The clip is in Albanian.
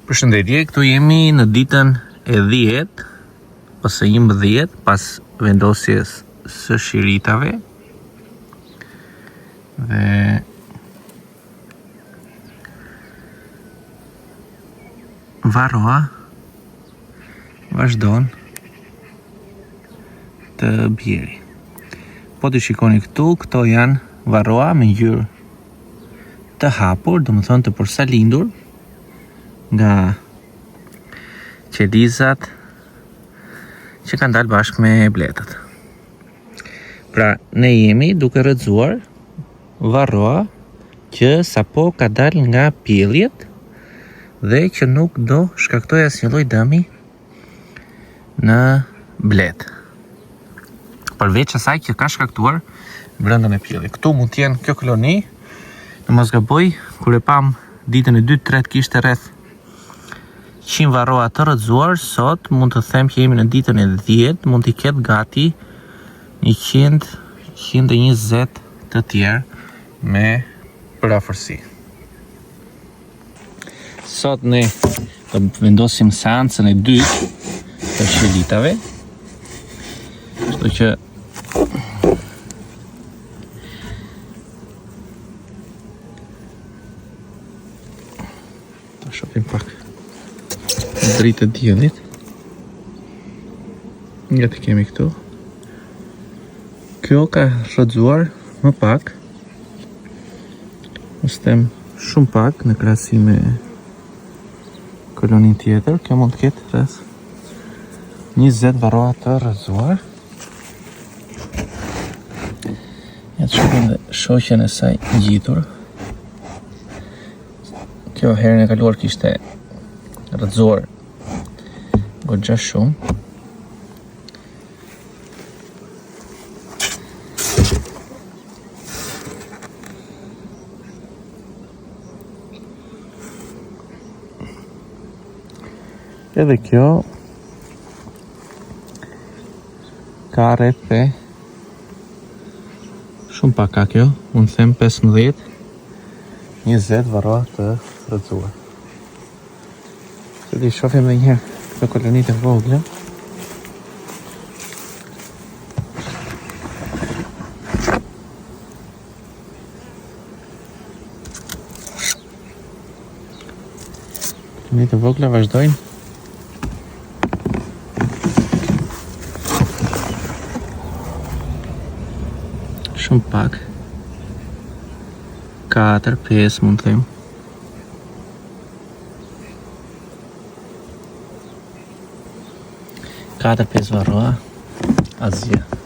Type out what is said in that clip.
Përshëndetje, këtu jemi në ditën e 10 ose 11 pas vendosjes së shiritave dhe Varroa vazhdon të bjeri. Po të shikoni këto janë Varroa me ngjyrë të hapur, do më thonë të përsalindur nga qelizat që kanë dalë bashkë me bletët. Pra, ne jemi duke rrëzuar Varroa që sapo ka dalë nga pjelljet dhe që nuk do shkaktoj asnjë lloj dëmi në blet. Përveç asaj që ka shkaktuar brenda në pjellit. Këtu mund të jenë kjo koloni, në mos gaboj, kur e pam ditën e 2-3 kishte rreth 100 Varroa të rrëzuar, sot mund të them që jemi në ditën e 10, mund t'i ketë gati 100-120 të tjerë me përafërsi. Sot ne do vendosim seancën e 2 të shilitave, kështu që ta shohim pak dritë e diellit. Nga të kemi këtu. Kjo ka rrëzuar më pak, ose them shumë pak në krahasim me kolonin tjetër. Kjo mund të ketë rreth 20 Varroa të rrëzuar. Ja të shohim dhe shoqen e saj ngjitur. Kjo herën e kaluar kishte rrëzuar goxha shumë. Edhe kjo ka rreth e shumë pak ka kjo, unë them 15-20 Varroa të rrëzuar. Që di shohim edhe njëherë këto kolonit e vogla. Kolonit e vogla vazhdojnë shumë pak, 4-5 mund të them. Cada pessoa Varroa azia.